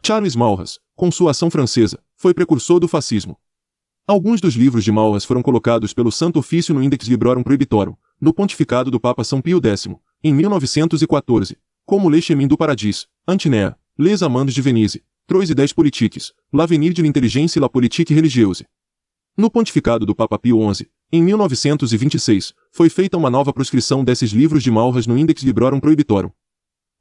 Charles Maurras, com sua ação francesa, foi precursor do fascismo. Alguns dos livros de Maurras foram colocados pelo Santo Ofício no Index Librorum Prohibitorum, no pontificado do Papa São Pio X, em 1914, como Le Chemin du Paradis, Antinea, Les Amandes de Venise, Trois idées politiques, L'avenir de l'intelligence et la politique religieuse. No pontificado do Papa Pio XI, em 1926, foi feita uma nova proscrição desses livros de Maurras no Index Librorum Prohibitorum.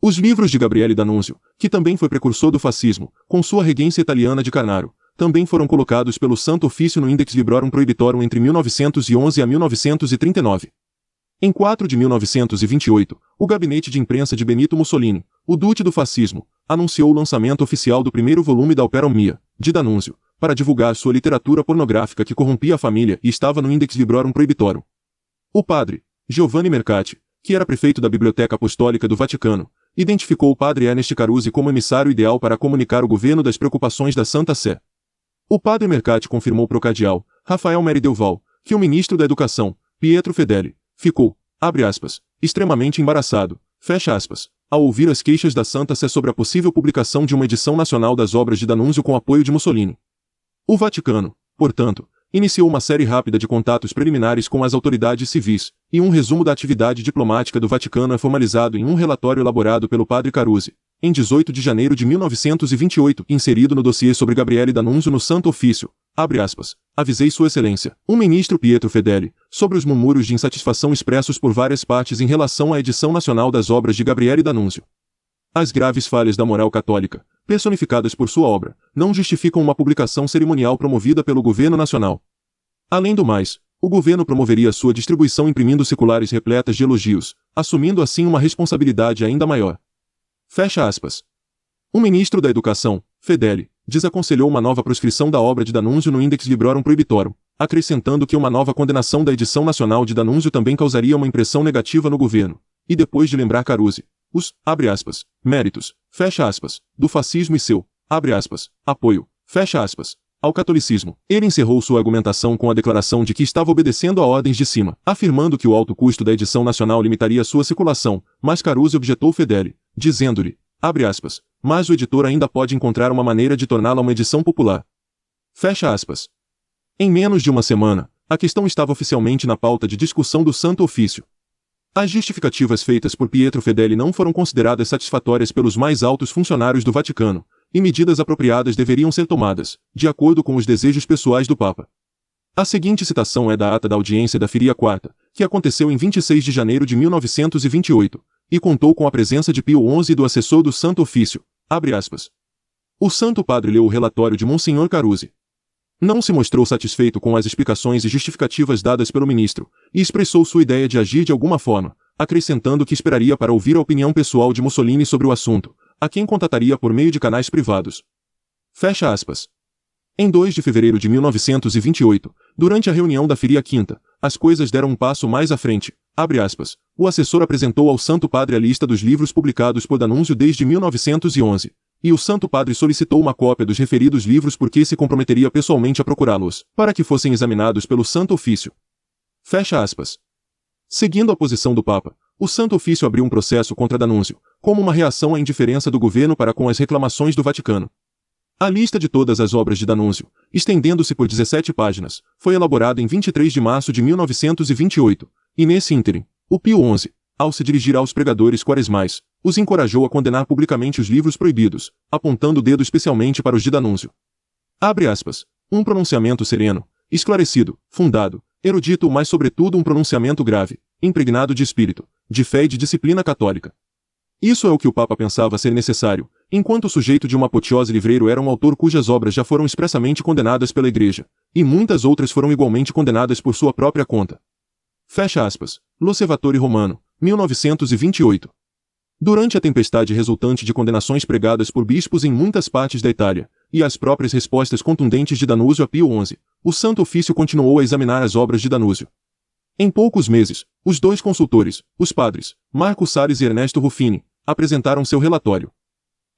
Os livros de Gabriele D'Annunzio, que também foi precursor do fascismo, com sua regência italiana de Carnaro, também foram colocados pelo Santo Ofício no Index Librorum Prohibitorum entre 1911 a 1939. Em 4 de 1928, o gabinete de imprensa de Benito Mussolini, o Duce do Fascismo, anunciou o lançamento oficial do primeiro volume da Opera Mia, de D'Annunzio, para divulgar sua literatura pornográfica que corrompia a família e estava no Index Librorum Prohibitorum. O padre, Giovanni Mercati, que era prefeito da Biblioteca Apostólica do Vaticano, identificou o padre Ernest Carusi como emissário ideal para comunicar ao governo das preocupações da Santa Sé. O padre Mercati confirmou pro cardeal, Rafael Meri Delval, que o ministro da Educação, Pietro Fedeli, ficou, abre aspas, extremamente embaraçado, fecha aspas, ao ouvir as queixas da Santa Sé sobre a possível publicação de uma edição nacional das obras de D'Annunzio com apoio de Mussolini. O Vaticano, portanto, iniciou uma série rápida de contatos preliminares com as autoridades civis, e um resumo da atividade diplomática do Vaticano é formalizado em um relatório elaborado pelo padre Carusi, em 18 de janeiro de 1928, inserido no dossiê sobre Gabriele D'Annunzio no Santo Ofício, abre aspas, avisei Sua Excelência, o ministro Pietro Fedeli, sobre os murmúrios de insatisfação expressos por várias partes em relação à edição nacional das obras de Gabriele D'Annunzio. As graves falhas da moral católica, personificadas por sua obra, não justificam uma publicação cerimonial promovida pelo governo nacional. Além do mais, o governo promoveria sua distribuição imprimindo circulares repletas de elogios, assumindo assim uma responsabilidade ainda maior. Fecha aspas. O ministro da Educação, Fedeli, desaconselhou uma nova proscrição da obra de D'Annunzio no Index Librorum Prohibitorum, acrescentando que uma nova condenação da edição nacional de D'Annunzio também causaria uma impressão negativa no governo, e depois de lembrar Carusi, os, abre aspas, méritos, fecha aspas, do fascismo e seu, abre aspas, apoio, fecha aspas, ao catolicismo, ele encerrou sua argumentação com a declaração de que estava obedecendo a ordens de cima, afirmando que o alto custo da edição nacional limitaria sua circulação, mas Carusi objetou Fedeli, dizendo-lhe, abre aspas, mas o editor ainda pode encontrar uma maneira de torná-la uma edição popular. Fecha aspas. Em menos de uma semana, a questão estava oficialmente na pauta de discussão do Santo Ofício. As justificativas feitas por Pietro Fedeli não foram consideradas satisfatórias pelos mais altos funcionários do Vaticano, e medidas apropriadas deveriam ser tomadas, de acordo com os desejos pessoais do Papa. A seguinte citação é da ata da audiência da Filia Quarta, que aconteceu em 26 de janeiro de 1928, e contou com a presença de Pio XI e do assessor do Santo Ofício, abre aspas. O Santo Padre leu o relatório de Monsenhor Carusi. Não se mostrou satisfeito com as explicações e justificativas dadas pelo ministro, e expressou sua ideia de agir de alguma forma, acrescentando que esperaria para ouvir a opinião pessoal de Mussolini sobre o assunto, a quem contataria por meio de canais privados. Fecha aspas. Em 2 de fevereiro de 1928, durante a reunião da Filia Quinta, as coisas deram um passo mais à frente, abre aspas, o assessor apresentou ao Santo Padre a lista dos livros publicados por D'Annunzio desde 1911, e o Santo Padre solicitou uma cópia dos referidos livros porque se comprometeria pessoalmente a procurá-los, para que fossem examinados pelo Santo Ofício. Fecha aspas. Seguindo a posição do Papa, o Santo Ofício abriu um processo contra D'Annunzio, como uma reação à indiferença do governo para com as reclamações do Vaticano. A lista de todas as obras de D'Annunzio, estendendo-se por 17 páginas, foi elaborada em 23 de março de 1928, e nesse ínterim, o Pio XI, ao se dirigir aos pregadores quaresmais, os encorajou a condenar publicamente os livros proibidos, apontando o dedo especialmente para os de D'Annunzio. Abre aspas, um pronunciamento sereno, esclarecido, fundado, erudito, mas sobretudo um pronunciamento grave, impregnado de espírito, de fé e de disciplina católica. Isso é o que o Papa pensava ser necessário, enquanto o sujeito de uma apoteose livreiro era um autor cujas obras já foram expressamente condenadas pela Igreja, e muitas outras foram igualmente condenadas por sua própria conta. Fecha aspas, L'Osservatore Romano, 1928. Durante a tempestade resultante de condenações pregadas por bispos em muitas partes da Itália, e as próprias respostas contundentes de D'Annunzio a Pio XI, o Santo Ofício continuou a examinar as obras de D'Annunzio. Em poucos meses, os dois consultores, os padres, Marco Salles e Ernesto Ruffini, apresentaram seu relatório.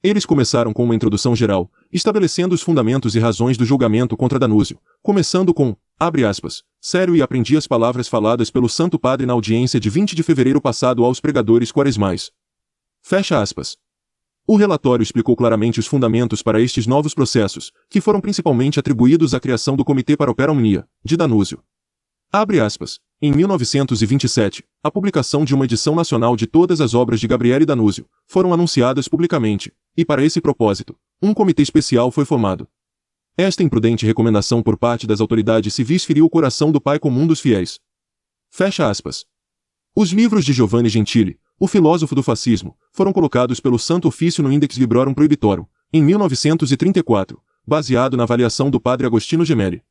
Eles começaram com uma introdução geral, estabelecendo os fundamentos e razões do julgamento contra D'Annunzio, começando com, abre aspas, sério e aprendi as palavras faladas pelo Santo Padre na audiência de 20 de fevereiro passado aos pregadores quaresmais. Fecha aspas. O relatório explicou claramente os fundamentos para estes novos processos, que foram principalmente atribuídos à criação do Comitê para a Operomnia, de Danúzio. Abre aspas. Em 1927, a publicação de uma edição nacional de todas as obras de Gabriele Danúzio foram anunciadas publicamente, e para esse propósito, um comitê especial foi formado. Esta imprudente recomendação por parte das autoridades civis feriu o coração do pai comum dos fiéis. Fecha aspas. Os livros de Giovanni Gentili, o filósofo do fascismo, foram colocados pelo Santo Ofício no Index Librorum Prohibitorum, em 1934, baseado na avaliação do padre Agostino Gemelli.